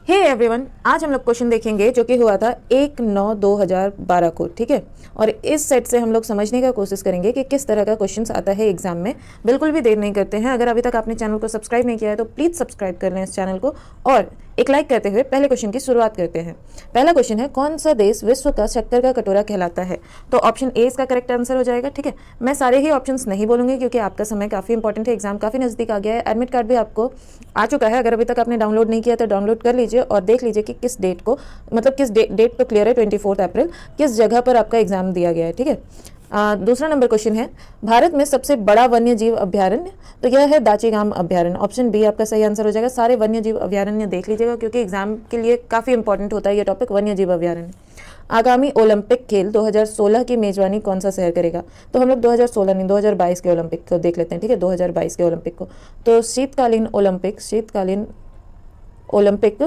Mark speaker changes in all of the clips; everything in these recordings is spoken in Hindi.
Speaker 1: हे एवरीवन, आज हम लोग क्वेश्चन देखेंगे जो कि हुआ था 1/9/2012 को, ठीक है। और इस सेट से हम लोग समझने का कोशिश करेंगे कि किस तरह का क्वेश्चन आता है एग्जाम में। बिल्कुल भी देर नहीं करते हैं। अगर अभी तक आपने चैनल को सब्सक्राइब नहीं किया है तो प्लीज़ सब्सक्राइब कर लें इस चैनल को और एक लाइक करते हुए पहले क्वेश्चन की शुरुआत करते हैं। पहला क्वेश्चन है, कौन सा देश विश्व का शक्कर का कटोरा कहलाता है? तो ऑप्शन ए इसका करेक्ट आंसर हो जाएगा, ठीक है। मैं सारे ही ऑप्शंस नहीं बोलूंगी क्योंकि आपका समय काफ़ी इंपॉर्टेंट है, एग्जाम काफ़ी नज़दीक आ गया है। एडमिट कार्ड भी आपको आ चुका है। अगर अभी तक आपने डाउनलोड नहीं किया तो डाउनलोड कर लीजिए और देख लीजिए कि किस डेट को, मतलब किस डेट पर क्लियर है, 24 अप्रैल, किस जगह पर आपका एग्जाम दिया गया है, ठीक है। दूसरा नंबर क्वेश्चन है, भारत में सबसे बड़ा वन्य जीव अभ्यारण्य, तो यह है दाचीगाम अभ्यारण्य। ऑप्शन बी आपका सही आंसर हो जाएगा। सारे वन्य जीव अभ्यारण्य देख लीजिएगा क्योंकि एग्जाम के लिए काफ़ी इंपॉर्टेंट होता है ये टॉपिक, वन्य जीव अभ्यारण्य। आगामी ओलंपिक खेल 2016 की मेजबानी कौन सा शहर करेगा? तो हम लोग 2016 नहीं 2022 के ओलंपिक को देख लेते हैं, ठीक है। 2022 के ओलंपिक को, तो शीतकालीन ओलंपिक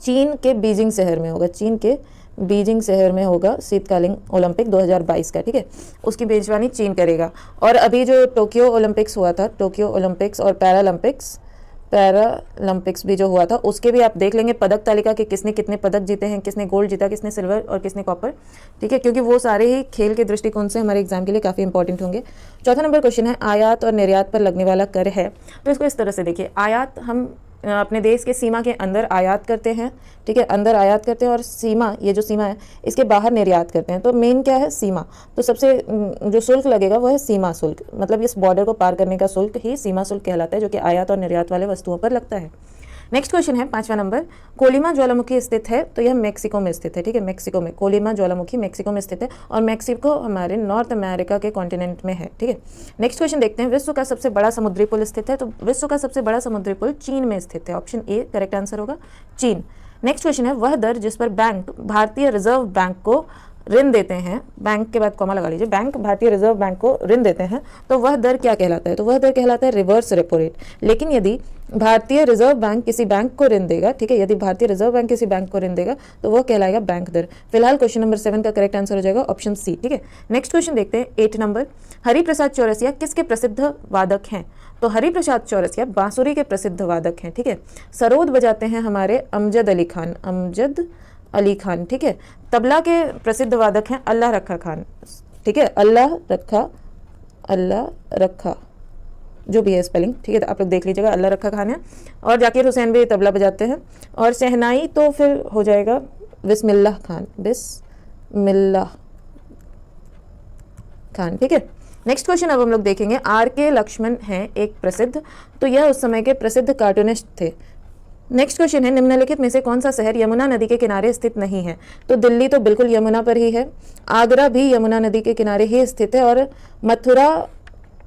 Speaker 1: चीन के बीजिंग शहर में होगा। चीन के बीजिंग शहर में होगा शीतकालीन ओलंपिक 2022 का, ठीक है। उसकी मेजबानी चीन करेगा। और अभी जो टोक्यो ओलंपिक्स हुआ था, टोक्यो ओलंपिक्स और पैरालंपिक्स भी जो हुआ था, उसके भी आप देख लेंगे पदक तालिका के किसने कितने पदक जीते हैं, किसने गोल्ड जीता, किसने सिल्वर और किसने कॉपर, ठीक है। क्योंकि वो सारे ही खेल के दृष्टिकोण से हमारे एग्जाम के लिए काफ़ी इंपॉर्टेंट होंगे। चौथा नंबर क्वेश्चन है, आयात और निर्यात पर लगने वाला कर है। तो इसको इस तरह से देखिए, आयात हम अपने देश के सीमा के अंदर आयात करते हैं, ठीक है, अंदर आयात करते हैं, और सीमा, ये जो सीमा है इसके बाहर निर्यात करते हैं। तो मेन क्या है? सीमा। तो सबसे जो शुल्क लगेगा वो है सीमा शुल्क, मतलब इस बॉर्डर को पार करने का शुल्क ही सीमा शुल्क कहलाता है, जो कि आयात और निर्यात वाले वस्तुओं पर लगता है। नेक्स्ट क्वेश्चन है 5वां नंबर, कोलिमा ज्वालामुखी स्थित है, तो यह मेक्सिको में स्थित है, ठीक है। मेक्सिको में कोलिमा ज्वालामुखी मेक्सिको में स्थित है और मेक्सिको हमारे नॉर्थ अमेरिका के कॉन्टिनेंट में है, ठीक है। नेक्स्ट क्वेश्चन देखते हैं, विश्व का सबसे बड़ा समुद्री पुल स्थित है, तो विश्व का सबसे बड़ा समुद्री पुल चीन में स्थित है। ऑप्शन ए करेक्ट आंसर होगा, चीन। नेक्स्ट क्वेश्चन है, वह दर जिस पर बैंक भारतीय रिजर्व बैंक को ऋण देते हैं, बैंक के बाद कॉमा लगा लीजिए, बैंक भारतीय रिजर्व बैंक को ऋण देते हैं, तो वह दर क्या कहलाता है? तो वह दर कहलाता है रिवर्स रेपो रेट। लेकिन यदि भारतीय रिजर्व बैंक किसी बैंक को ऋण देगा, ठीक है, यदि भारतीय रिजर्व बैंक किसी बैंक को ऋण देगा तो वह कहलाएगा बैंक दर। फिलहाल क्वेश्चन नंबर 7 का करेक्ट आंसर हो जाएगा ऑप्शन सी, ठीक है। नेक्स्ट क्वेश्चन देखते हैं 8 नंबर, हरिप्रसाद चौरसिया किसके प्रसिद्ध वादक हैं? तो हरिप्रसाद चौरसिया बांसुरी के प्रसिद्ध वादक हैं, ठीक है। सरोद बजाते हैं हमारे अमजद अली खान, ठीक है। तबला के प्रसिद्ध वादक हैं अल्लाह रखा खान, ठीक है, अल्लाह रखा जो भी है स्पेलिंग, ठीक है, तो आप लोग देख लीजिएगा, अल्लाह रखा खान है। और जाकिर हुसैन भी तबला बजाते हैं। और शहनाई तो फिर हो जाएगा बिस्मिल्लाह खान, ठीक है। नेक्स्ट क्वेश्चन अब हम लोग देखेंगे, R.K. लक्ष्मण हैं एक प्रसिद्ध, तो यह उस समय के प्रसिद्ध कार्टूनिस्ट थे। नेक्स्ट क्वेश्चन है, निम्नलिखित में से कौन सा शहर यमुना नदी के किनारे स्थित नहीं है? तो दिल्ली तो बिल्कुल यमुना पर ही है, आगरा भी यमुना नदी के किनारे ही स्थित है, और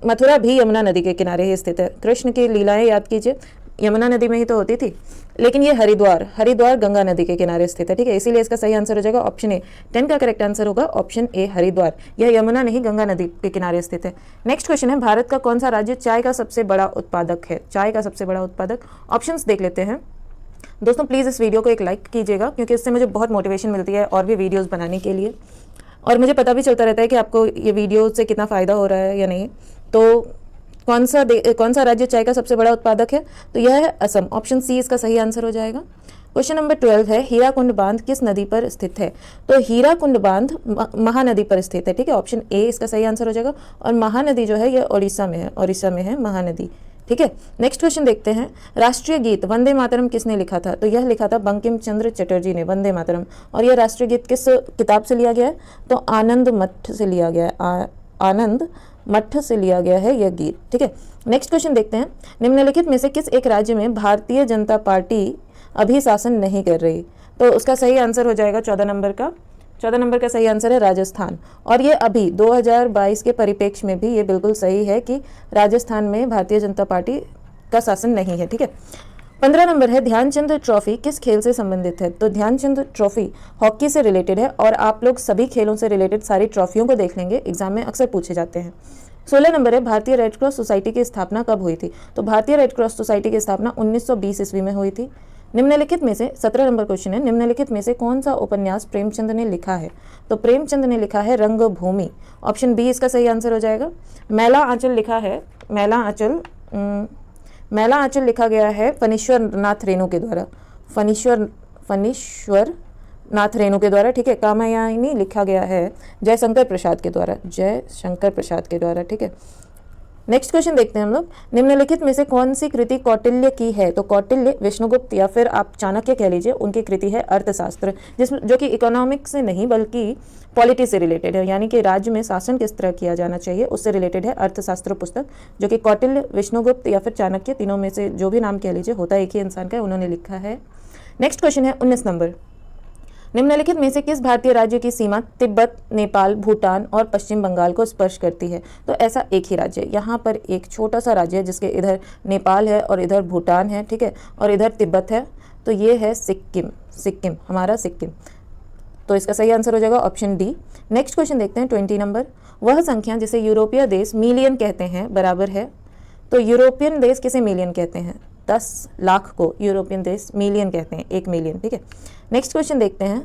Speaker 1: मथुरा भी यमुना नदी के किनारे ही स्थित है। कृष्ण की लीलाएं याद कीजिए, यमुना नदी में ही तो होती थी। लेकिन ये हरिद्वार गंगा नदी के किनारे स्थित है, ठीक है, इसीलिए इसका सही आंसर हो जाएगा ऑप्शन ए। 10 का करेक्ट आंसर होगा ऑप्शन ए, हरिद्वार। यह यमुना नहीं गंगा नदी के किनारे स्थित है। नेक्स्ट क्वेश्चन है, भारत का कौन सा राज्य चाय का सबसे बड़ा उत्पादक है? चाय का सबसे बड़ा उत्पादक, ऑप्शंस देख लेते हैं। दोस्तों प्लीज़ इस वीडियो को एक लाइक कीजिएगा क्योंकि इससे मुझे बहुत मोटिवेशन मिलती है और भी वीडियोस बनाने के लिए, और मुझे पता भी चलता रहता है कि आपको ये वीडियो से कितना फ़ायदा हो रहा है या नहीं। तो कौन सा राज्य चाय का सबसे बड़ा उत्पादक है? तो यह है असम। ऑप्शन सी इसका सही आंसर हो जाएगा। क्वेश्चन नंबर 12 है, हीराकुंड बांध किस नदी पर स्थित है? तो हीराकुंड बांध महानदी पर स्थित है, ठीक है, ऑप्शन ए इसका सही आंसर हो जाएगा। और महानदी जो है यह उड़ीसा में है महानदी, ठीक है। नेक्स्ट क्वेश्चन देखते हैं, राष्ट्रीय गीत वंदे मातरम किसने लिखा था? तो यह लिखा था बंकिम चंद्र चटर्जी ने, वंदे मातरम। और यह राष्ट्रीय गीत किस किताब से लिया गया है? तो आनंद मठ से लिया गया है, आनंद मठ से लिया गया है यह गीत, ठीक है। नेक्स्ट क्वेश्चन देखते हैं, निम्नलिखित में से किस एक राज्य में भारतीय जनता पार्टी अभी शासन नहीं कर रही? तो उसका सही आंसर हो जाएगा 14 नंबर का सही आंसर है राजस्थान। और ये अभी 2022 के परिप्रेक्ष्य में भी ये बिल्कुल सही है कि राजस्थान में भारतीय जनता पार्टी का शासन नहीं है, ठीक है। 15 नंबर है, ध्यानचंद ट्रॉफी किस खेल से संबंधित है? तो ध्यानचंद ट्रॉफी हॉकी से रिलेटेड है, और आप लोग सभी खेलों से रिलेटेड सारी ट्रॉफियों को देख लेंगे, एग्जाम में अक्सर पूछे जाते हैं। 16 नंबर है, भारतीय रेड क्रॉस सोसाइटी की स्थापना कब हुई थी? तो भारतीय रेड क्रॉस सोसाइटी की स्थापना 1920 ईस्वी में हुई थी। निम्नलिखित में से 17 नंबर क्वेश्चन है, निम्नलिखित में से कौन सा उपन्यास प्रेमचंद ने लिखा है? तो प्रेमचंद ने लिखा है रंगभूमि। ऑप्शन बी इसका सही आंसर हो जाएगा। मैला आंचल लिखा है, मैला आंचल लिखा गया है फणीश्वर नाथ रेणु के द्वारा। फणीश्वर नाथ रेणु के द्वारा, ठीक है। कामयानी लिखा गया है जयशंकर प्रसाद के द्वारा, ठीक है। नेक्स्ट क्वेश्चन देखते हैं हम लोग, निम्नलिखित में से कौन सी कृति कौटिल्य की है? तो कौटिल्य, विष्णुगुप्त या फिर आप चाणक्य कह लीजिए, उनकी कृति है अर्थशास्त्र, जिसमें जो कि इकोनॉमिक्स से नहीं बल्कि पॉलिटी से रिलेटेड है, यानी कि राज्य में शासन किस तरह किया जाना चाहिए उससे रिलेटेड है अर्थशास्त्र पुस्तक, जो कि कौटिल्य, विष्णुगुप्त या फिर चाणक्य, तीनों में से जो भी नाम कह लीजिए, होता एक ही इंसान का, उन्होंने लिखा है। नेक्स्ट क्वेश्चन है 19 नंबर, निम्नलिखित में से किस भारतीय राज्य की सीमा तिब्बत, नेपाल, भूटान और पश्चिम बंगाल को स्पर्श करती है? तो ऐसा एक ही राज्य है, यहाँ पर एक छोटा सा राज्य है जिसके इधर नेपाल है और इधर भूटान है, ठीक है, और इधर तिब्बत है, तो ये है सिक्किम, हमारा सिक्किम। तो इसका सही आंसर हो जाएगा ऑप्शन डी। नेक्स्ट क्वेश्चन देखते हैं 20 नंबर, वह संख्या जिसे यूरोपीय देश मिलियन कहते हैं बराबर है? तो यूरोपियन देश किसे मिलियन कहते हैं? 10 लाख को यूरोपियन देश मिलियन कहते हैं, 1 मिलियन, ठीक है। नेक्स्ट क्वेश्चन देखते हैं,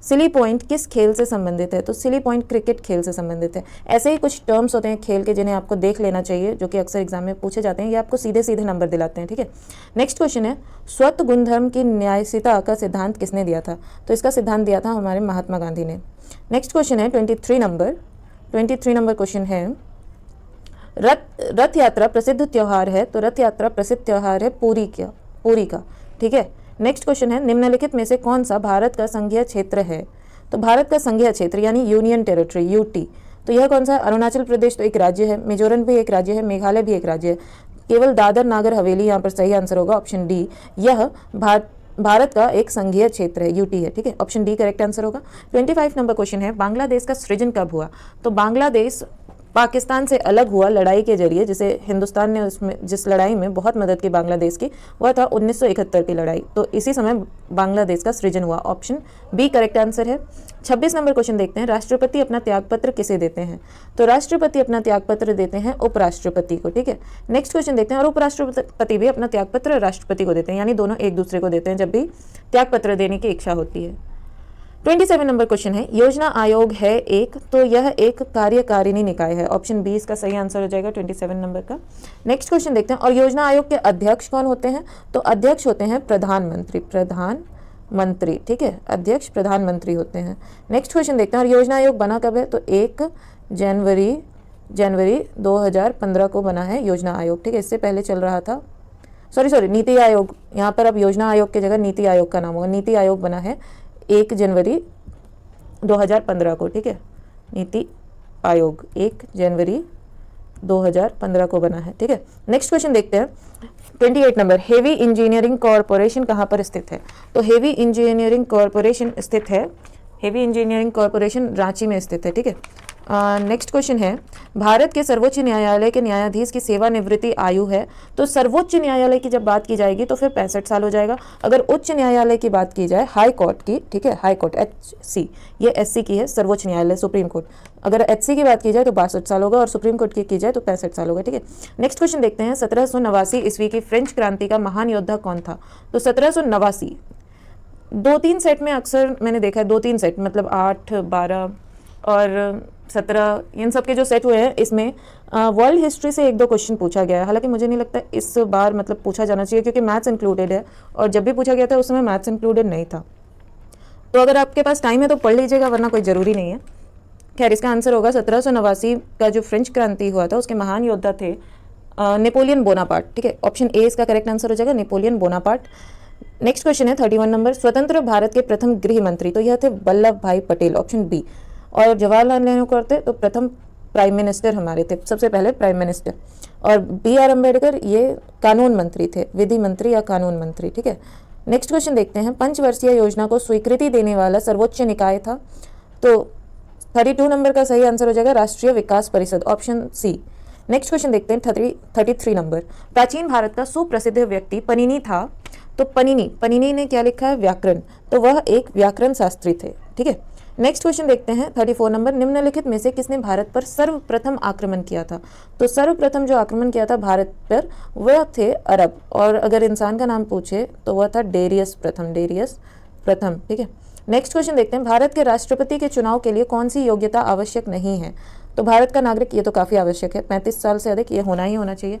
Speaker 1: सिली पॉइंट किस खेल से संबंधित है? तो सिली पॉइंट क्रिकेट खेल से संबंधित है। ऐसे ही कुछ टर्म्स होते हैं खेल के जिन्हें आपको देख लेना चाहिए, जो कि अक्सर एग्जाम में पूछे जाते हैं, ये आपको सीधे सीधे नंबर दिलाते हैं, ठीक है। नेक्स्ट क्वेश्चन है, स्वत गुणधर्म की न्यायशीता का सिद्धांत किसने दिया था? तो इसका सिद्धांत दिया था हमारे महात्मा गांधी ने। नेक्स्ट क्वेश्चन है 23 नंबर क्वेश्चन है, रथ यात्रा प्रसिद्ध त्योहार है? तो रथ यात्रा प्रसिद्ध त्योहार है पुरी का, ठीक है। नेक्स्ट क्वेश्चन है, निम्नलिखित में से कौन सा भारत का संघीय क्षेत्र है? तो भारत का संघीय क्षेत्र यानी यूनियन टेरिटरी, यूटी, तो यह कौन सा? अरुणाचल प्रदेश तो एक राज्य है, मिजोरम भी एक राज्य है, मेघालय भी एक राज्य है, केवल दादर नागर हवेली यहाँ पर सही आंसर होगा ऑप्शन डी। यह भारत का एक संघीय क्षेत्र है, यूटी है, ठीक है, ऑप्शन डी करेक्ट आंसर होगा। 25 नंबर क्वेश्चन है, बांग्लादेश का सृजन कब हुआ? तो बांग्लादेश पाकिस्तान से अलग हुआ लड़ाई के जरिए, जिसे हिंदुस्तान ने उसमें जिस लड़ाई में बहुत मदद की बांग्लादेश की, वह था 1971 की लड़ाई, तो इसी समय बांग्लादेश का सृजन हुआ, ऑप्शन बी करेक्ट आंसर है। 26 नंबर क्वेश्चन देखते हैं, राष्ट्रपति अपना त्यागपत्र किसे देते हैं? तो राष्ट्रपति अपना त्यागपत्र देते हैं उपराष्ट्रपति को, ठीक है। नेक्स्ट क्वेश्चन देखते हैं, और उपराष्ट्रपति भी अपना त्यागपत्र राष्ट्रपति को देते हैं, यानी दोनों एक दूसरे को देते हैं जब भी त्यागपत्र देने की इच्छा होती है। 27 नंबर क्वेश्चन है, योजना आयोग है एक, तो यह एक कार्यकारिणी निकाय है, ऑप्शन बी इसका सही आंसर हो जाएगा 27 नंबर का। नेक्स्ट क्वेश्चन देखते हैं, और योजना आयोग के अध्यक्ष कौन होते हैं? तो अध्यक्ष होते हैं प्रधानमंत्री, ठीक है, अध्यक्ष प्रधानमंत्री होते हैं। नेक्स्ट क्वेश्चन देखते हैं, और योजना आयोग बना कब है? तो 1 जनवरी 2015 को बना है योजना आयोग, ठीक है। इससे पहले चल रहा था सॉरी नीति आयोग, यहाँ पर अब योजना आयोग की जगह नीति आयोग का नाम होगा। नीति आयोग बना है 1 जनवरी 2015 को, ठीक है, नीति आयोग 1 जनवरी 2015 को बना है, ठीक है। नेक्स्ट क्वेश्चन देखते हैं 28 नंबर, हेवी इंजीनियरिंग कॉरपोरेशन कहाँ पर स्थित है? तो हेवी इंजीनियरिंग कॉरपोरेशन रांची में स्थित है, ठीक है। नेक्स्ट क्वेश्चन है, भारत के सर्वोच्च न्यायालय के न्यायाधीश की सेवानिवृत्ति आयु है? तो सर्वोच्च न्यायालय की जब बात की जाएगी तो फिर 65 साल हो जाएगा। अगर उच्च न्यायालय की बात की जाए, हाई कोर्ट की, ठीक है, हाई कोर्ट HC, ये SC की है, सर्वोच्च न्यायालय सुप्रीम कोर्ट, अगर HC की बात की जाए तो 62 साल होगा और सुप्रीम कोर्ट की जाए तो 65 साल होगा, ठीक है। नेक्स्ट क्वेश्चन देखते हैं, 1789 ईस्वी की फ्रेंच क्रांति का महान योद्धा कौन था? तो 1789 2-3 सेट में अक्सर मैंने देखा है, 2-3 सेट मतलब 8, 12 और 17, इन सब के जो सेट हुए हैं इसमें वर्ल्ड हिस्ट्री से 1-2 क्वेश्चन पूछा गया है। हालांकि मुझे नहीं लगता इस बार मतलब पूछा जाना चाहिए, क्योंकि मैथ्स इंक्लूडेड है और जब भी पूछा गया था उस समय मैथ्स इंक्लूडेड नहीं था। तो अगर आपके पास टाइम है तो पढ़ लीजिएगा, वरना कोई ज़रूरी नहीं है। खैर, इसका आंसर होगा 1789 का जो फ्रेंच क्रांति हुआ था उसके महान योद्धा थे नेपोलियन बोनापार्ट, ठीक है, ऑप्शन ए इसका करेक्ट आंसर हो जाएगा, नेपोलियन बोनापार्ट। नेक्स्ट क्वेश्चन है 31 नंबर, स्वतंत्र भारत के प्रथम गृह मंत्री, तो यह थे वल्लभ भाई पटेल, ऑप्शन बी। और जवाहरलाल नेहरू करते तो प्रथम प्राइम मिनिस्टर हमारे थे, सबसे पहले प्राइम मिनिस्टर। और BR अम्बेडकर ये कानून मंत्री थे, विधि मंत्री या कानून मंत्री, ठीक है। नेक्स्ट क्वेश्चन देखते हैं, पंचवर्षीय योजना को स्वीकृति देने वाला सर्वोच्च निकाय था? तो 32 नंबर का सही आंसर हो जाएगा राष्ट्रीय विकास परिषद, ऑप्शन सी। नेक्स्ट क्वेश्चन देखते हैं 33 नंबर, प्राचीन भारत का सुप्रसिद्ध व्यक्ति पनिनी था? तो पनिनी ने क्या लिखा है? व्याकरण, तो वह एक व्याकरण शास्त्री थे, ठीक है। नेक्स्ट क्वेश्चन देखते हैं 34 नंबर, निम्नलिखित में से किसने भारत पर सर्वप्रथम आक्रमण किया था? तो सर्वप्रथम जो आक्रमण किया था भारत पर वह थे अरब, और अगर इंसान का नाम पूछे तो वह था डेरियस प्रथम, ठीक है। नेक्स्ट क्वेश्चन देखते हैं, भारत के राष्ट्रपति के चुनाव के लिए कौन सी योग्यता आवश्यक नहीं है? तो भारत का नागरिक, ये तो काफ़ी आवश्यक है, 35 साल से अधिक ये होना ही होना चाहिए।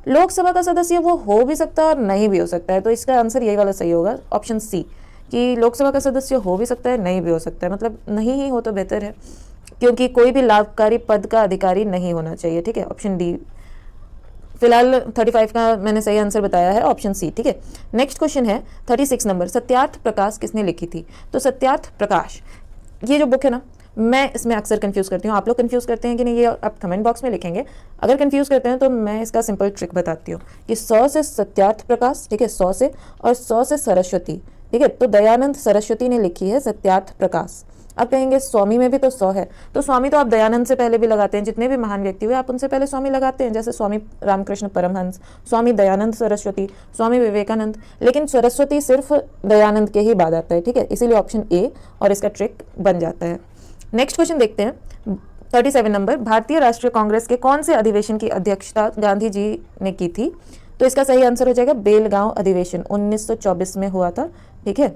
Speaker 1: लोकसभा का सदस्य वो हो भी सकता है और नहीं भी हो सकता है, तो इसका आंसर यही वाला सही होगा, ऑप्शन सी, कि लोकसभा का सदस्य हो भी सकता है, नहीं भी हो सकता है, मतलब नहीं ही हो तो बेहतर है, क्योंकि कोई भी लाभकारी पद का अधिकारी नहीं होना चाहिए। ठीक है, ऑप्शन डी। फिलहाल 35 का मैंने सही आंसर बताया है, ऑप्शन सी। ठीक है, नेक्स्ट क्वेश्चन है 36 नंबर, सत्यार्थ प्रकाश किसने लिखी थी? तो सत्यार्थ प्रकाश, ये जो बुक है ना, मैं इसमें अक्सर कंफ्यूज करती हूँ, आप लोग कंफ्यूज करते हैं कि नहीं, ये आप कमेंट बॉक्स में लिखेंगे। अगर कंफ्यूज करते हैं तो मैं इसका सिंपल ट्रिक बताती हूँ कि 100 से सत्यार्थ प्रकाश, ठीक है, 100 से, और 100 से सरस्वती। ठीक है, तो दयानंद सरस्वती ने लिखी है सत्यार्थ प्रकाश। अब कहेंगे स्वामी में भी तो 100 है, तो स्वामी तो आप दयानंद से पहले भी लगाते हैं, जितने भी महान व्यक्ति हुए आप उनसे पहले स्वामी लगाते हैं, जैसे स्वामी रामकृष्ण परमहंस, स्वामी दयानंद सरस्वती, स्वामी विवेकानंद, लेकिन सरस्वती सिर्फ दयानंद के ही बाद आता है। ठीक है, इसीलिए ऑप्शन ए और इसका ट्रिक बन जाता है। नेक्स्ट क्वेश्चन देखते हैं 37 नंबर, भारतीय राष्ट्रीय कांग्रेस के कौन से अधिवेशन की अध्यक्षता गांधी जी ने की थी? तो इसका सही आंसर हो जाएगा बेलगांव अधिवेशन, 1924 में हुआ था। ठीक है,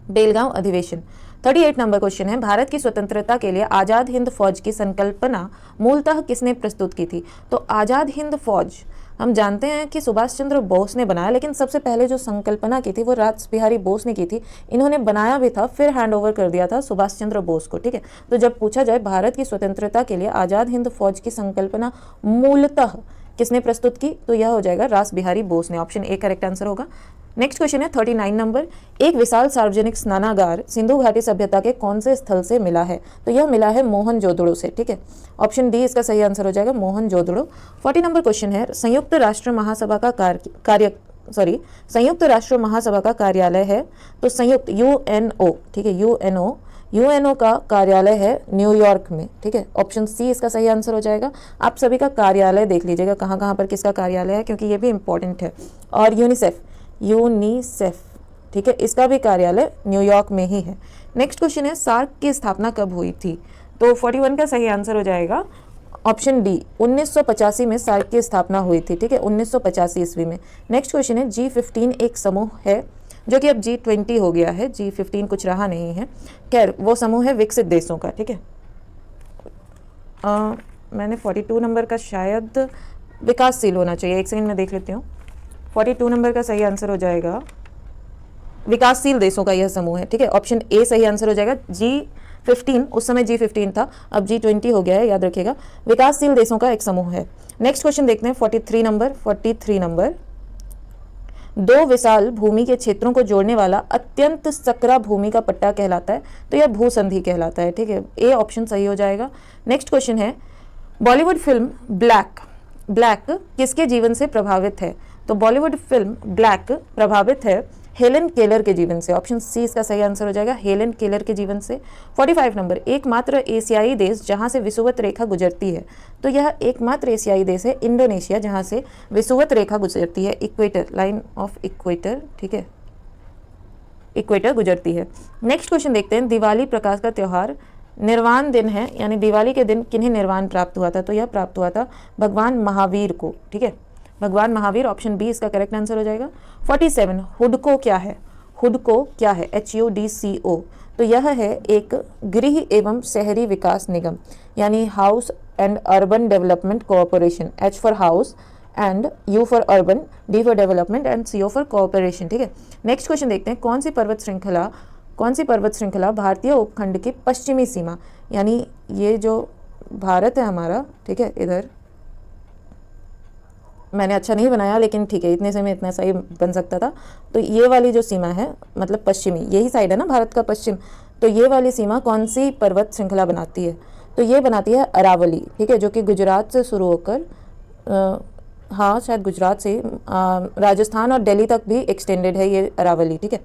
Speaker 1: बेलगांव अधिवेशन। 38 नंबर क्वेश्चन है, भारत की स्वतंत्रता के लिए आजाद हिंद फौज की संकल्पना मूलतः किसने प्रस्तुत की थी? तो आजाद हिंद फौज हम जानते हैं कि सुभाष चंद्र बोस ने बनाया, लेकिन सबसे पहले जो संकल्पना की थी वो राज बिहारी बोस ने की थी। इन्होंने बनाया भी था, फिर हैंड ओवर कर दिया था सुभाष चंद्र बोस को। ठीक है, तो जब पूछा जाए भारत की स्वतंत्रता के लिए आजाद हिंद फौज की संकल्पना मूलतः किसने प्रस्तुत की, तो यह हो जाएगा रास बिहारी बोस ने, ऑप्शन ए करेक्ट आंसर होगा। नेक्स्ट क्वेश्चन है 39 नंबर, एक विशाल सार्वजनिक स्नानागार सिंधु घाटी सभ्यता के कौन से स्थल से मिला है? तो यह मिला है मोहनजोदड़ो से। ठीक है, ऑप्शन डी इसका सही आंसर हो जाएगा, मोहनजोदड़ो। 40 नंबर क्वेश्चन है, संयुक्त राष्ट्र महासभा का संयुक्त राष्ट्र महासभा का कार्यालय है, तो संयुक्त यूएनओ, ठीक है, यूएनओ का कार्यालय है न्यूयॉर्क में। ठीक है, ऑप्शन सी इसका सही आंसर हो जाएगा। आप सभी का कार्यालय देख लीजिएगा कहाँ कहाँ पर किसका कार्यालय है, क्योंकि ये भी इंपॉर्टेंट है। और यूनिसेफ, ठीक है, इसका भी कार्यालय न्यूयॉर्क में ही है। नेक्स्ट क्वेश्चन है, सार्क की स्थापना कब हुई थी? तो 41 का सही आंसर हो जाएगा ऑप्शन डी, 1985 में सार्क की स्थापना हुई थी। ठीक है, 1985 ईस्वी में। नेक्स्ट क्वेश्चन है, G15 एक समूह है जो कि अब G20 हो गया है, G15 कुछ रहा नहीं है। खैर, वो समूह है विकसित देशों का। ठीक है, मैंने 42 नंबर का शायद विकासशील होना चाहिए, एक सेकंड में देख लेती हूँ। 42 नंबर का सही आंसर हो जाएगा विकासशील देशों का यह समूह है। ठीक है, ऑप्शन ए सही आंसर हो जाएगा। G15 उस समय G15 था, अब G20 हो गया है, याद रखिएगा। विकासशील देशों का एक समूह है। नेक्स्ट क्वेश्चन देखते हैं 43 नंबर, दो विशाल भूमि के क्षेत्रों को जोड़ने वाला अत्यंत सकरा भूमि का पट्टा कहलाता है, तो यह भूसंधि कहलाता है। ठीक है, ए ऑप्शन सही हो जाएगा। नेक्स्ट क्वेश्चन है, बॉलीवुड फिल्म ब्लैक किसके जीवन से प्रभावित है? तो बॉलीवुड फिल्म ब्लैक प्रभावित है हेलन केलर के जीवन से, ऑप्शन सी इसका सही आंसर हो जाएगा, हेलन केलर के जीवन से। 45 नंबर, एकमात्र एशियाई देश जहां से विषुवत रेखा गुजरती है, तो यह एकमात्र एशियाई देश है इंडोनेशिया, जहां से विषुवत रेखा गुजरती है, इक्वेटर, लाइन ऑफ इक्वेटर। ठीक है, इक्वेटर गुजरती है। नेक्स्ट क्वेश्चन देखते हैं, दिवाली प्रकाश का त्यौहार निर्वाण दिन है, यानी दिवाली के दिन किन्हें निर्वाण प्राप्त हुआ था? तो यह प्राप्त हुआ था भगवान महावीर को। ठीक है, भगवान महावीर, ऑप्शन बी इसका करेक्ट आंसर हो जाएगा। 47, हुडको क्या है? HUDCO, तो यह है एक गृह एवं शहरी विकास निगम, यानी house and urban development cooperation. H for house and U for urban, D for development and CO for cooperation. ठीक है, नेक्स्ट क्वेश्चन देखते हैं, कौन सी पर्वत श्रृंखला भारतीय उपखंड की पश्चिमी सीमा, यानी ये जो भारत है हमारा, ठीक है, इधर मैंने अच्छा नहीं बनाया, लेकिन ठीक है, इतने से में इतना सही बन सकता था। तो ये वाली जो सीमा है, मतलब पश्चिमी, यही साइड है ना भारत का पश्चिम, तो ये वाली सीमा कौन सी पर्वत श्रृंखला बनाती है? तो ये बनाती है अरावली। ठीक है, जो कि गुजरात से शुरू होकर हाँ शायद गुजरात से राजस्थान और दिल्ली तक भी एक्सटेंडेड है ये अरावली। ठीक है,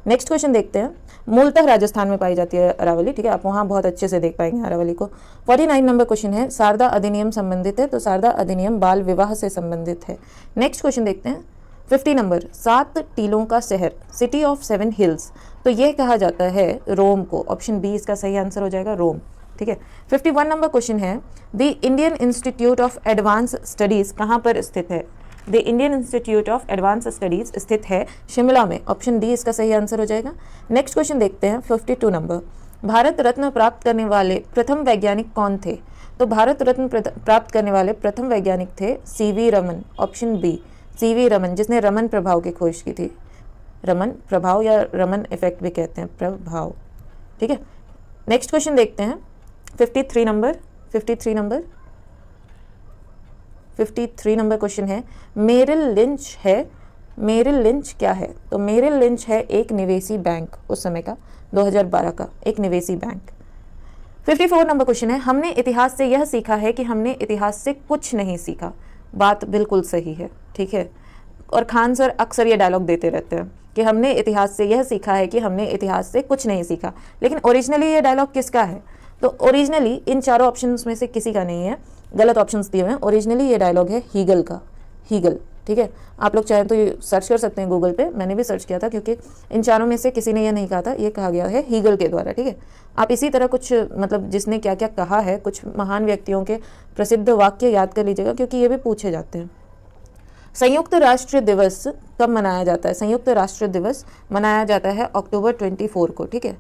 Speaker 1: नेक्स्ट क्वेश्चन देखते हैं, मूलतः राजस्थान में पाई जाती है अरावली। ठीक है, आप वहाँ बहुत अच्छे से देख पाएंगे अरावली को। 49 नंबर क्वेश्चन है, शारदा अधिनियम संबंधित है, तो शारदा अधिनियम बाल विवाह से संबंधित है। नेक्स्ट क्वेश्चन देखते हैं 50 नंबर, 7 टीलों का शहर, सिटी ऑफ 7 हिल्स, तो यह कहा जाता है रोम को, ऑप्शन बी इसका सही आंसर हो जाएगा, रोम। ठीक है, 51 नंबर क्वेश्चन है, the Indian institute of advance studies कहाँ पर स्थित है? The Indian institute of advance studies स्थित है शिमला में, ऑप्शन डी इसका सही आंसर हो जाएगा। नेक्स्ट क्वेश्चन देखते हैं 52 नंबर, भारत रत्न प्राप्त करने वाले प्रथम वैज्ञानिक कौन थे? तो भारत रत्न प्राप्त करने वाले प्रथम वैज्ञानिक थे सीवी रमन, ऑप्शन बी सीवी रमन, जिसने रमन प्रभाव की खोज की थी। रमन प्रभाव या रमन इफेक्ट भी कहते हैं, प्रभाव, ठीक है। नेक्स्ट क्वेश्चन देखते हैं 53 नंबर 53 नंबर 53 नंबर क्वेश्चन है मेरिल लिंच है, मेरिल लिंच क्या है? तो मेरिल लिंच है एक निवेशी बैंक, उस समय का 2012 का एक निवेशी बैंक। 54 नंबर क्वेश्चन है हमने इतिहास से यह सीखा है कि हमने इतिहास से कुछ नहीं सीखा। बात बिल्कुल सही है, ठीक है। और खान सर अक्सर ये डायलॉग देते रहते हैं कि हमने इतिहास से यह सीखा है कि हमने इतिहास से कुछ नहीं सीखा, लेकिन ओरिजिनली ये डायलॉग किसका है? तो ओरिजिनली इन चारों ऑप्शंस में से किसी का नहीं है, गलत ऑप्शंस दिए हुए हैं। ओरिजिनली ये डायलॉग है हीगल का, हीगल, ठीक है। आप लोग चाहें तो ये सर्च कर सकते हैं गूगल पे, मैंने भी सर्च किया था क्योंकि इन चारों में से किसी ने ये नहीं कहा था, ये कहा गया है हीगल के द्वारा, ठीक है। आप इसी तरह कुछ मतलब जिसने क्या क्या कहा है, कुछ महान व्यक्तियों के प्रसिद्ध वाक्य याद कर लीजिएगा क्योंकि ये भी पूछे जाते हैं। संयुक्त राष्ट्र दिवस कब मनाया जाता है? संयुक्त राष्ट्र दिवस मनाया जाता है अक्टूबर 24 को, ठीक है,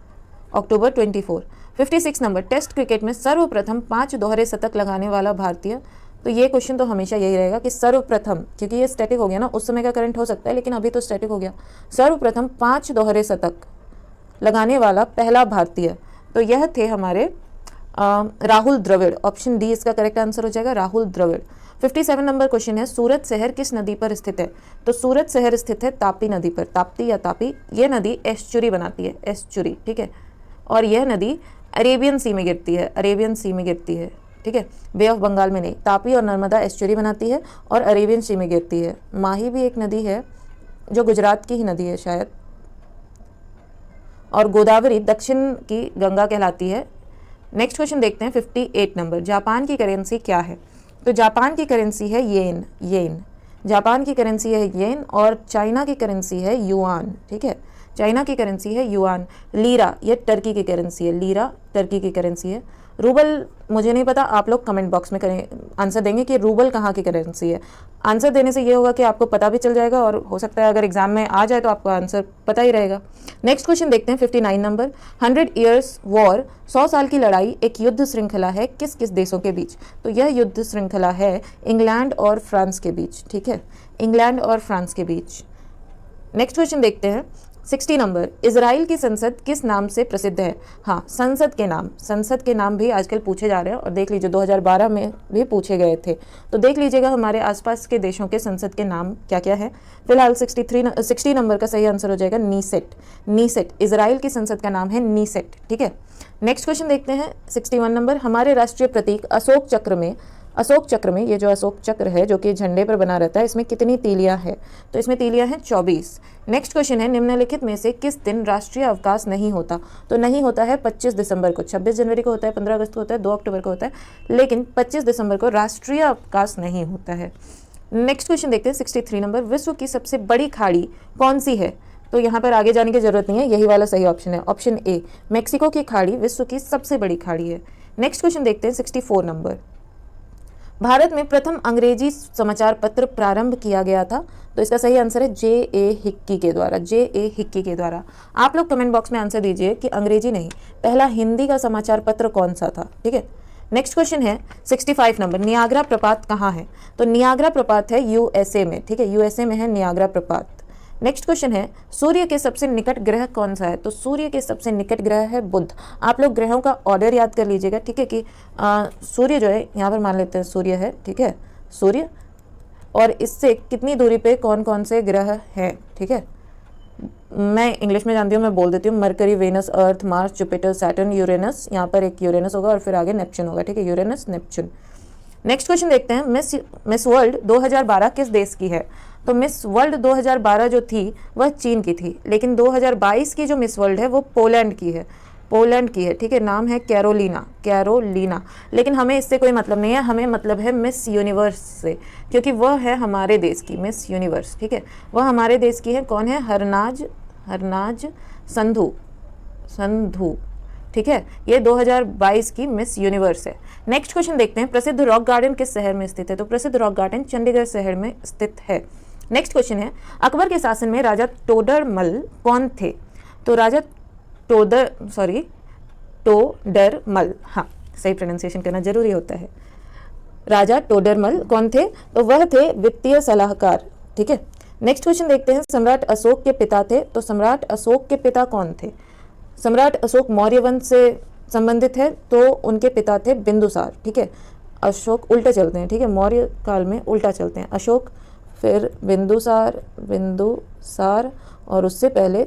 Speaker 1: अक्टूबर 24। 56 नंबर टेस्ट क्रिकेट में सर्वप्रथम 5 दोहरे शतक लगाने वाला भारतीय। तो ये क्वेश्चन तो हमेशा यही रहेगा कि सर्वप्रथम, क्योंकि ये स्टैटिक हो गया ना, उस समय का करंट हो सकता है लेकिन अभी तो स्टैटिक हो गया। सर्वप्रथम 5 दोहरे शतक लगाने वाला पहला भारतीय, तो यह थे हमारे राहुल द्रविड़, ऑप्शन डी इसका करेक्ट आंसर हो जाएगा, राहुल द्रविड़। 57 नंबर क्वेश्चन है सूरत शहर किस नदी पर स्थित है? तो सूरत शहर स्थित है ताप्ती नदी पर, ताप्ती या तापी, ये नदी एस्चुरी बनाती है, एस्चुरी, ठीक है। और यह नदी अरेबियन सी में गिरती है, अरेबियन सी में गिरती है, ठीक है, बे ऑफ बंगाल में नहीं। तापी और नर्मदा एस्चुरी बनाती है और अरेबियन सी में गिरती है। माही भी एक नदी है जो गुजरात की ही नदी है शायद, और गोदावरी दक्षिण की गंगा कहलाती है। नेक्स्ट क्वेश्चन देखते हैं 58 नंबर जापान की करेंसी क्या है? तो जापान की करेंसी है येन, येन, जापान की करेंसी है येन, और चाइना की करेंसी है युआन, ठीक है, चाइना की करेंसी है युआन। लीरा ये टर्की की करेंसी है, लीरा टर्की की करेंसी है। रूबल मुझे नहीं पता, आप लोग कमेंट बॉक्स में करें आंसर देंगे कि रूबल कहाँ की करेंसी है। आंसर देने से ये होगा कि आपको पता भी चल जाएगा और हो सकता है अगर एग्जाम में आ जाए तो आपको आंसर पता ही रहेगा। नेक्स्ट क्वेश्चन देखते हैं 59 नंबर 100 ईयर्स वॉर, 100 साल की लड़ाई एक युद्ध श्रृंखला है किस किस देशों के बीच? तो यह युद्ध श्रृंखला है इंग्लैंड और फ्रांस के बीच, ठीक है, इंग्लैंड और फ्रांस के बीच। नेक्स्ट क्वेश्चन देखते हैं 60 नंबर इजराइल की संसद किस नाम से प्रसिद्ध है? हाँ, संसद के नाम भी आजकल पूछे जा रहे हैं और देख लीजिए 2012 में भी पूछे गए थे, तो देख लीजिएगा हमारे आसपास के देशों के संसद के नाम क्या क्या है। फिलहाल 60 नंबर का सही आंसर हो जाएगा नीसेट, नीसेट, इजराइल की संसद का नाम है नीसेट, ठीक है। नेक्स्ट क्वेश्चन देखते हैं 61 नंबर हमारे राष्ट्रीय प्रतीक अशोक चक्र में ये जो अशोक चक्र है जो कि झंडे पर बना रहता है, इसमें कितनी तीलियां हैं? तो इसमें तीलियां हैं 24। नेक्स्ट क्वेश्चन है निम्नलिखित में से किस दिन राष्ट्रीय अवकाश नहीं होता? तो नहीं होता है 25 दिसंबर को, 26 जनवरी को होता है, 15 अगस्त को होता है, 2 अक्टूबर को होता है, लेकिन 25 दिसंबर को राष्ट्रीय अवकाश नहीं होता है। नेक्स्ट क्वेश्चन देखते हैं 63 नंबर विश्व की सबसे बड़ी खाड़ी कौन सी है? तो यहाँ पर आगे जाने की जरूरत नहीं है, यही वाला सही ऑप्शन है, ऑप्शन ए, मेक्सिको की खाड़ी विश्व की सबसे बड़ी खाड़ी है। नेक्स्ट क्वेश्चन देखते हैं 64 नंबर भारत में प्रथम अंग्रेजी समाचार पत्र प्रारंभ किया गया था? तो इसका सही आंसर है J.A. हिक्की के द्वारा, J.A. हिक्की के द्वारा। आप लोग कमेंट बॉक्स में आंसर दीजिए कि अंग्रेजी नहीं, पहला हिंदी का समाचार पत्र कौन सा था, ठीक है। नेक्स्ट क्वेश्चन है 65 नंबर नियाग्रा प्रपात कहाँ है? तो नियाग्रा प्रपात है USA में, ठीक है, USA में है नियाग्रा प्रपात। नेक्स्ट क्वेश्चन है सूर्य के सबसे निकट ग्रह कौन सा है? तो सूर्य के सबसे निकट ग्रह है बुध। आप लोग ग्रहों का ऑर्डर याद कर लीजिएगा, ठीक है, कि सूर्य जो है यहाँ पर मान लेते हैं सूर्य है, ठीक है, सूर्य, और इससे कितनी दूरी पे कौन कौन से ग्रह हैं, ठीक है। मैं इंग्लिश में जानती हूँ, मैं बोल देती हूँ, मरकरी, वेनस, अर्थ, मार्स, जुपिटर, सैटर्न, यूरेनस, यहाँ पर एक यूरेनस होगा और फिर आगे नेपच्यून होगा, ठीक है, यूरेनस, नेपच्यून। नेक्स्ट क्वेश्चन देखते हैं मिस वर्ल्ड 2012 किस देश की है? तो मिस वर्ल्ड 2012 जो थी वह चीन की थी, लेकिन 2022 की जो मिस वर्ल्ड है वो पोलैंड की है, पोलैंड की है, ठीक है, नाम है कैरोलिना, कैरोलिना। लेकिन हमें इससे कोई मतलब नहीं है, हमें मतलब है मिस यूनिवर्स से, क्योंकि वह है हमारे देश की मिस यूनिवर्स, ठीक है, वह हमारे देश की है। कौन है? हरनाज संधू, ठीक है, ये 2022 की मिस यूनिवर्स है। नेक्स्ट क्वेश्चन देखते हैं प्रसिद्ध रॉक गार्डन किस शहर में स्थित है? तो प्रसिद्ध रॉक गार्डन चंडीगढ़ शहर में स्थित है। नेक्स्ट क्वेश्चन है अकबर के शासन में राजा टोडरमल कौन थे? तो राजा टोडरमल, हाँ, सही प्रोनाउंसिएशन करना जरूरी होता है। राजा टोडरमल कौन थे? तो वह थे वित्तीय सलाहकार, ठीक है। नेक्स्ट क्वेश्चन देखते हैं, सम्राट अशोक के पिता थे, तो सम्राट अशोक के पिता कौन थे? सम्राट अशोक मौर्य वंश से संबंधित है, तो उनके पिता थे बिंदुसार, ठीक है। अशोक उल्टे चलते हैं, ठीक है, मौर्य काल में उल्टा चलते हैं, अशोक फिर बिंदुसार, बिंदुसार और उससे पहले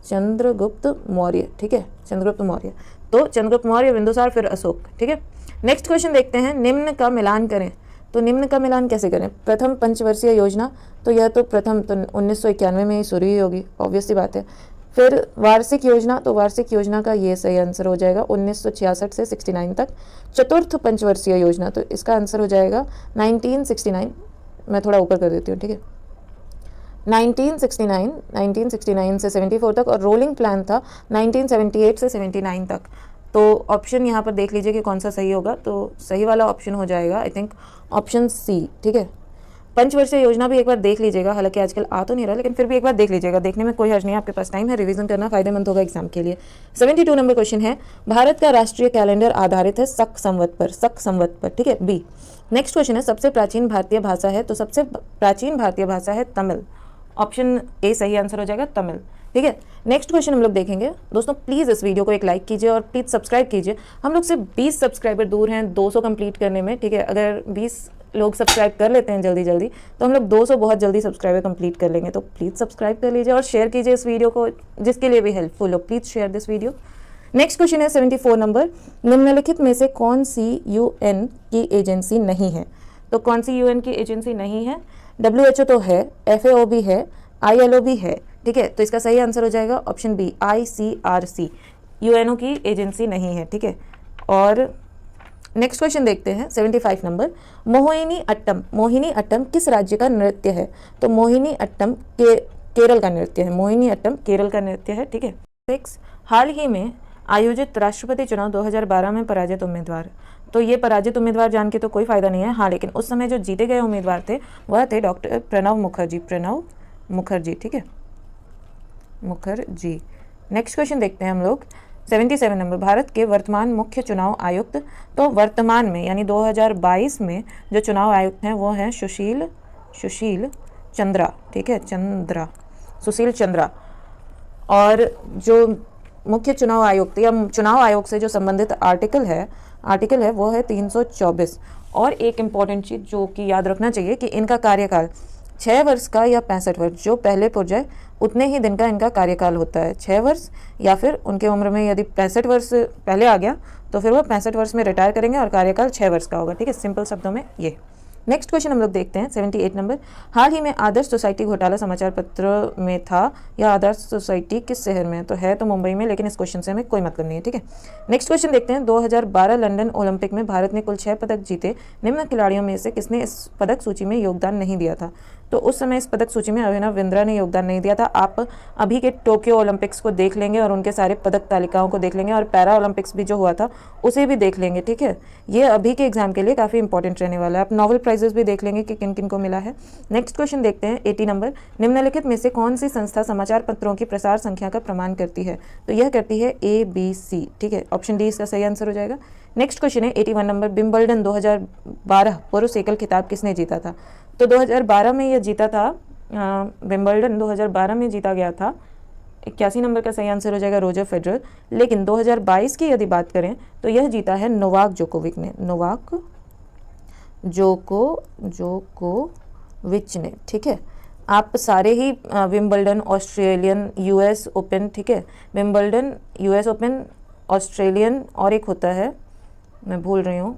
Speaker 1: चंद्रगुप्त मौर्य, ठीक है, चंद्रगुप्त मौर्य। तो चंद्रगुप्त मौर्य, बिंदुसार फिर अशोक, ठीक है। नेक्स्ट क्वेश्चन देखते हैं, निम्न का मिलान करें। तो निम्न का मिलान कैसे करें? प्रथम पंचवर्षीय योजना, तो यह तो प्रथम तो 1991 में ही शुरू ही होगी, ऑब्वियस सी बात है। फिर वार्षिक योजना, तो वार्षिक योजना का ये सही आंसर हो जाएगा 1966 से 69 तक। चतुर्थ पंचवर्षीय योजना, तो इसका आंसर हो जाएगा 1969, मैं थोड़ा ऊपर कर देती हूँ, ठीक है, 1969 से 74 तक, और रोलिंग प्लान था 1978 से 79 तक। तो ऑप्शन यहाँ पर देख लीजिए कि कौन सा सही होगा। तो सही वाला ऑप्शन हो जाएगा आई थिंक ऑप्शन सी, ठीक है। पंचवर्षीय योजना भी एक बार देख लीजिएगा, हालांकि आजकल आ तो नहीं रहा, लेकिन फिर भी एक बार देख लीजिएगा, देखने में कोई हर्ज नहीं है, आपके पास टाइम है, रिवीजन करना फायदेमंद होगा एग्जाम के लिए। 72 नंबर क्वेश्चन है, भारत का राष्ट्रीय कैलेंडर आधारित है शक संवत पर, ठीक है, बी। नेक्स्ट क्वेश्चन है, सबसे प्राचीन भारतीय भाषा है, तो सबसे प्राचीन भारतीय भाषा है तमिल, ऑप्शन ए सही आंसर हो जाएगा तमिल, ठीक है। नेक्स्ट क्वेश्चन हम लोग देखेंगे। दोस्तों प्लीज़ इस वीडियो को एक लाइक कीजिए और प्लीज़ सब्सक्राइब कीजिए। हम लोग से 20 सब्सक्राइबर दूर हैं 200 कंप्लीट करने में, ठीक है। अगर 20 लोग सब्सक्राइब कर लेते हैं जल्दी जल्दी, तो हम लोग 200 बहुत जल्दी सब्सक्राइबर कंप्लीट कर लेंगे। तो प्लीज़ सब्सक्राइब कर लीजिए और शेयर कीजिए इस वीडियो को, जिसके लिए भी हेल्पफुल हो, please share this video. Next question है 74 नंबर, निम्नलिखित में से कौन सी UN की एजेंसी नहीं है? तो कौन सी UN की एजेंसी नहीं है? WHO तो है, FAO भी है, ILO भी है, ठीक है। तो इसका सही आंसर हो जाएगा ऑप्शन बी, ICRC, UNO की एजेंसी नहीं है, ठीक है। और नेक्स्ट क्वेश्चन देखते हैं 75 नंबर, मोहिनी अट्टम किस राज्य का नृत्य है? तो मोहिनी अट्टम केरल का नृत्य है, मोहिनी अट्टम केरल का नृत्य है, ठीक है। 6, हाल ही में आयोजित राष्ट्रपति चुनाव 2012 में पराजित उम्मीदवार। तो ये पराजित उम्मीदवार जान के तो कोई फायदा नहीं है, हाँ, लेकिन उस समय जो जीते गए उम्मीदवार थे वह थे डॉक्टर प्रणब मुखर्जी, ठीक है, मुखर्जी। नेक्स्ट क्वेश्चन देखते हैं हम लोग 77 नंबर, भारत के वर्तमान मुख्य चुनाव आयुक्त। तो वर्तमान में यानी 2022 में जो चुनाव आयुक्त हैं वो हैं सुशील चंद्रा, ठीक है, सुशील चंद्रा। और जो मुख्य चुनाव आयुक्त या चुनाव आयोग से जो संबंधित आर्टिकल है वो है 324। और एक इम्पॉर्टेंट चीज़ जो कि याद रखना चाहिए कि इनका कार्यकाल 6 वर्ष का या 65 वर्ष, जो पहले पुर जाए उतने ही दिन का इनका कार्यकाल होता है, 6 वर्ष, या फिर उनके उम्र में यदि 65 वर्ष पहले आ गया तो फिर वो 65 वर्ष में रिटायर करेंगे और कार्यकाल 6 वर्ष का होगा, ठीक है, सिंपल शब्दों में ये। नेक्स्ट क्वेश्चन हम लोग देखते हैं 78 नंबर, हाल ही में आदर्श सोसाइटी घोटाला समाचार पत्र में था, या आदर्श सोसाइटी किस शहर में? तो है तो मुंबई में, लेकिन इस क्वेश्चन से हमें कोई मतलब नहीं है, ठीक है। नेक्स्ट क्वेश्चन देखते हैं 2012 लंदन ओलंपिक में भारत ने कुल 6 पदक जीते, निम्न खिलाड़ियों में से किसने इस पदक सूची में योगदान नहीं दिया था? तो उस समय इस पदक सूची में अभिनव बिंद्रा ने योगदान नहीं दिया था। आप अभी के टोक्यो ओलंपिक्स को देख लेंगे और उनके सारे पदक तालिकाओं को देख लेंगे, और पैरा ओलंपिक्स भी जो हुआ था उसे भी देख लेंगे, ठीक है। ये अभी के एग्जाम के लिए काफ़ी इंपॉर्टेंट रहने वाला है। आप नोबेल प्राइजेस भी देख लेंगे कि किन किन को मिला है। नेक्स्ट क्वेश्चन देखते हैं 80 नंबर, निम्नलिखित में से कौन सी संस्था समाचार पत्रों की प्रसार संख्या का प्रमाण करती है? तो यह करती है ABC, ठीक है, ऑप्शन डी इसका सही आंसर हो जाएगा। नेक्स्ट क्वेश्चन है 81 नंबर, विंबलडन 2012 पुरुष एकल खिताब किसने जीता था? तो 2012 में यह जीता था, विंबलडन 2012 में जीता गया था, 81 नंबर का सही आंसर हो जाएगा रोजर फेडरर। लेकिन 2022 की यदि बात करें तो यह जीता है नोवाक जोकोविच ने, ठीक है। आप सारे ही विंबलडन, ऑस्ट्रेलियन, US ओपन, ठीक है, विंबलडन, US ओपन, ऑस्ट्रेलियन, और एक होता है, मैं भूल रही हूँ,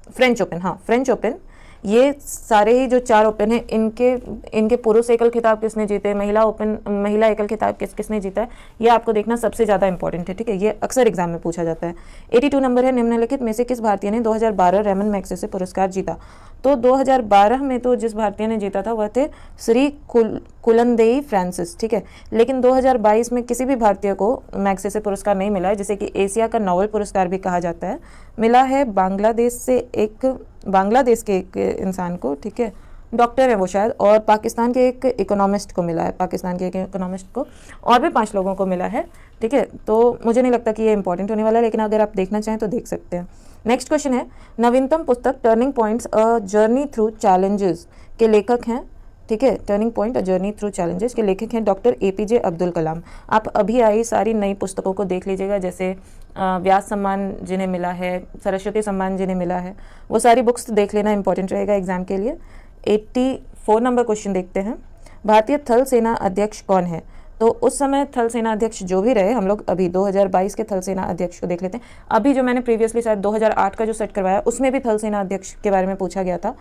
Speaker 1: फ्रेंच ओपन, हाँ, फ्रेंच ओपन, ये सारे ही जो 4 ओपन हैं इनके पुरुष एकल खिताब किसने जीते, महिला एकल खिताब किसने जीता है, ये आपको देखना सबसे ज़्यादा इंपॉर्टेंट है, ठीक है, ये अक्सर एग्जाम में पूछा जाता है। 82 नंबर है, निम्नलिखित में से किस भारतीय ने 2012 रेमन मैग्सेसे पुरस्कार जीता? तो 2012 में तो जिस भारतीय ने जीता था वह थे श्री कुलनदेई फ्रांसिस, ठीक है। लेकिन 2022 में किसी भी भारतीय को मैग्सेसे पुरस्कार नहीं मिला है, जिसे कि एशिया का नोबेल पुरस्कार भी कहा जाता है। मिला है बांग्लादेश के एक इंसान को, ठीक है, डॉक्टर है वो शायद, और पाकिस्तान के एक इकोनॉमिस्ट को मिला है, पाकिस्तान के एक इकोनॉमिस्ट को, और भी 5 लोगों को मिला है, ठीक है। तो मुझे नहीं लगता कि ये इंपॉर्टेंट होने वाला है, लेकिन अगर आप देखना चाहें तो देख सकते हैं। नेक्स्ट क्वेश्चन है, नवीनतम पुस्तक turning points a journey through challenges के लेखक हैं, ठीक है। Turning point a journey through challenges के लेखक हैं डॉक्टर APJ अब्दुल कलाम। आप अभी आई सारी नई पुस्तकों को देख लीजिएगा, जैसे व्यास सम्मान जिन्हें मिला है, सरस्वती सम्मान जिन्हें मिला है, वो सारी बुक्स देख लेना इंपॉर्टेंट रहेगा एग्जाम के लिए। 84 नंबर क्वेश्चन देखते हैं, भारतीय थल सेना अध्यक्ष कौन है? तो उस समय थल सेना अध्यक्ष जो भी रहे, हम लोग अभी 2022 के थल सेना अध्यक्ष को देख लेते हैं। अभी जो मैंने प्रीवियसली शायद 2008 का जो सेट करवाया, उसमें भी थल सेना अध्यक्ष के बारे में पूछा गया था।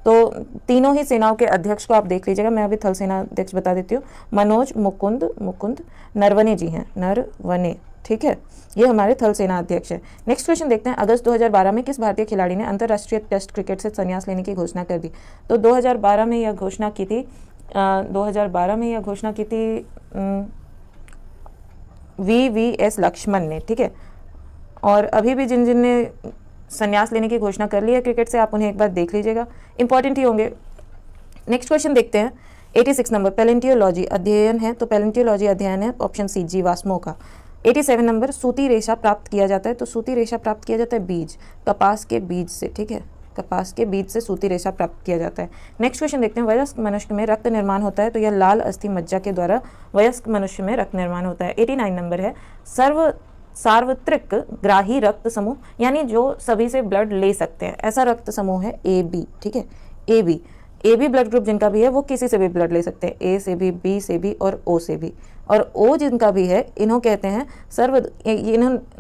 Speaker 1: तो तीनों ही सेनाओं के अध्यक्ष को आप देख लीजिएगा। मैं अभी थल सेना अध्यक्ष बता देती हूँ, मनोज मुकुंद नरवणे जी हैं, नरवणे, ठीक है। ये हमारे थल सेना अध्यक्ष है। नेक्स्ट क्वेश्चन देखते हैं, अगस्त 2012 में किस भारतीय खिलाड़ी ने अंतर्राष्ट्रीय टेस्ट क्रिकेट से संन्यास लेने की घोषणा कर दी? तो 2012 में यह घोषणा की थी 2012 में यह घोषणा की थी VVS लक्ष्मण ने, ठीक है। और अभी भी जिन जिन ने संन्यास लेने की घोषणा कर ली है क्रिकेट से, आप उन्हें एक बार देख लीजिएगा, इंपॉर्टेंट ही होंगे। नेक्स्ट क्वेश्चन देखते हैं, 86 नंबर, पैलेंटियोलॉजी अध्ययन है, तो पैलेंटियोलॉजी अध्ययन है ऑप्शन सी जीवाश्मों का। 87 नंबर, सूती रेशा प्राप्त किया जाता है, तो सूती रेशा प्राप्त किया जाता है बीज, कपास के बीज से, ठीक है। कपास के बीज से सूती रेशा प्राप्त किया जाता है। नेक्स्ट क्वेश्चन देखते हैं, वयस्क मनुष्य में रक्त निर्माण होता है, तो यह लाल अस्थि मज्जा के द्वारा वयस्क मनुष्य में रक्त निर्माण होता है। 89 नंबर है, सार्वत्रिक ग्राही रक्त समूह, यानी जो सभी से ब्लड ले सकते हैं, ऐसा रक्त समूह है AB, ठीक है। AB ब्लड ग्रुप जिनका भी है वो किसी से भी ब्लड ले सकते हैं, A से भी, B से भी और O से भी। और O जिनका भी है, इन्हों कहते हैं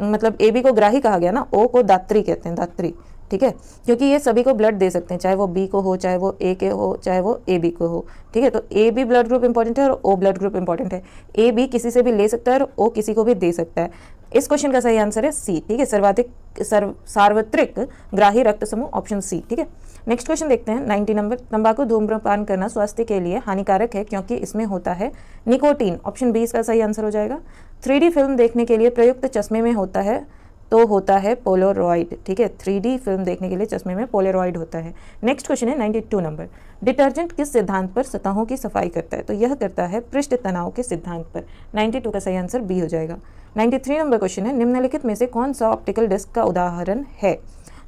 Speaker 1: मतलब AB को ग्राही कहा गया ना, O को दात्री कहते हैं, दात्री, ठीक है, क्योंकि ये सभी को ब्लड दे सकते हैं, चाहे वो B को हो, चाहे वो A के हो, चाहे वो AB को हो, ठीक है। तो AB ब्लड ग्रुप इंपॉर्टेंट है और O ब्लड ग्रुप इंपॉर्टेंट है। AB किसी से भी ले सकता है और O किसी को भी दे सकता है। इस क्वेश्चन का सही आंसर है C, ठीक है, सार्वत्रिक ग्राही रक्त समूह, ऑप्शन C, ठीक है। नेक्स्ट क्वेश्चन देखते हैं, 90 नंबर, तंबाकू धूम्रपान करना स्वास्थ्य के लिए हानिकारक है क्योंकि इसमें होता है निकोटीन, ऑप्शन B इसका सही आंसर हो जाएगा। 3D फिल्म देखने के लिए प्रयुक्त चश्मे में होता है, तो होता है पोलरॉइड, ठीक है। 3D फिल्म देखने के लिए चश्मे में पोलरॉइड होता है। नेक्स्ट क्वेश्चन है 92 नंबर, डिटर्जेंट किस सिद्धांत पर सतहों की सफाई करता है? तो यह करता है पृष्ठ तनाव के सिद्धांत पर। 92 का सही आंसर B हो जाएगा। 93 नंबर क्वेश्चन है, निम्नलिखित में से कौन सा ऑप्टिकल डिस्क का उदाहरण है?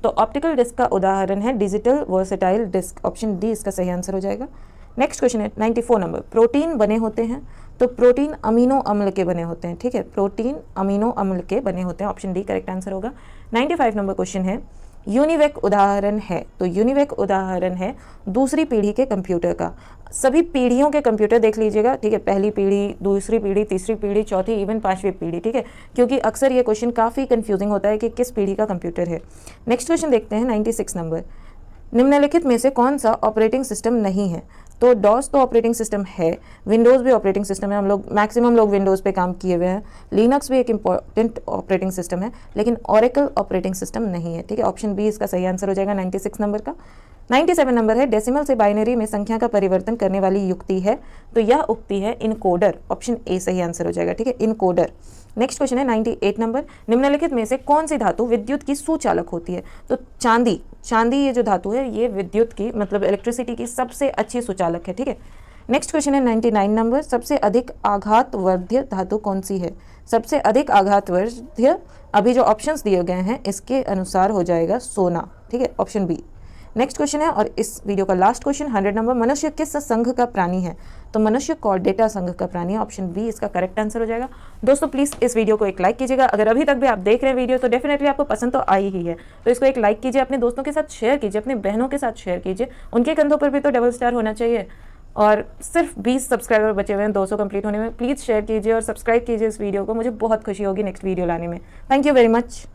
Speaker 1: तो ऑप्टिकल डिस्क का उदाहरण है digital versatile disc, option D इसका सही आंसर हो जाएगा। नेक्स्ट क्वेश्चन है 94 नंबर, प्रोटीन बने होते हैं, तो प्रोटीन अमीनो अम्ल के बने होते हैं, ठीक है, प्रोटीन अमीनो अम्ल के बने होते हैं, ऑप्शन D करेक्ट आंसर होगा। 95 नंबर क्वेश्चन है, यूनिवेक उदाहरण है, तो यूनिवेक उदाहरण है दूसरी पीढ़ी के कंप्यूटर का। सभी पीढ़ियों के कंप्यूटर देख लीजिएगा, ठीक है, पहली पीढ़ी, दूसरी पीढ़ी, तीसरी पीढ़ी, चौथी, इवन 5वीं पीढ़ी, ठीक है, क्योंकि अक्सर ये क्वेश्चन काफ़ी कंफ्यूजिंग होता है कि किस पीढ़ी का कंप्यूटर है। नेक्स्ट क्वेश्चन देखते हैं 96 नंबर, निम्नलिखित में से कौन सा ऑपरेटिंग सिस्टम नहीं है? तो डॉस तो ऑपरेटिंग सिस्टम है, विंडोज़ भी ऑपरेटिंग सिस्टम है, हम लोग मैक्सिमम लोग विंडोज़ पे काम किए हुए हैं, लिनक्स भी एक इंपॉर्टेंट ऑपरेटिंग सिस्टम है, लेकिन ओरेकल ऑपरेटिंग सिस्टम नहीं है, ठीक है, ऑप्शन B इसका सही आंसर हो जाएगा 96 नंबर का। 97 नंबर है, डेसिमल से बाइनरी में संख्या का परिवर्तन करने वाली युक्ति है, तो यह उक्ति है इनकोडर, ऑप्शन A सही आंसर हो जाएगा, ठीक है, इनकोडर। नेक्स्ट क्वेश्चन है 98 नंबर, निम्नलिखित में से कौन सी धातु विद्युत की सुचालक होती है? तो चांदी ये जो धातु है ये विद्युत की मतलब इलेक्ट्रिसिटी की सबसे अच्छी सुचालक है, ठीक है। नेक्स्ट क्वेश्चन है 99 नंबर, सबसे अधिक आघातवर्ध्य धातु कौन सी है? सबसे अधिक आघातवर्ध्य, अभी जो ऑप्शंस दिए गए हैं इसके अनुसार हो जाएगा सोना, ठीक है, ऑप्शन B। नेक्स्ट क्वेश्चन है और इस वीडियो का लास्ट क्वेश्चन 100 नंबर, मनुष्य किस संघ का प्राणी है? तो मनुष्य कॉर्डेटा संघ का प्राणी है, ऑप्शन B इसका करेक्ट आंसर हो जाएगा। दोस्तों प्लीज़ इस वीडियो को एक लाइक कीजिएगा, अगर अभी तक भी आप देख रहे हैं वीडियो तो डेफिनेटली आपको पसंद तो आई ही है, तो इसको एक लाइक कीजिए, अपने दोस्तों के साथ शेयर कीजिए, अपने बहनों के साथ शेयर कीजिए, उनके कंधों पर भी तो डबल स्टार होना चाहिए। और सिर्फ 20 सब्सक्राइबर बचे हुए हैं 200 कंप्लीट होने में, प्लीज़ शेयर कीजिए और सब्सक्राइब कीजिए इस वीडियो को, मुझे बहुत खुशी होगी नेक्स्ट वीडियो लाने में। Thank you very much.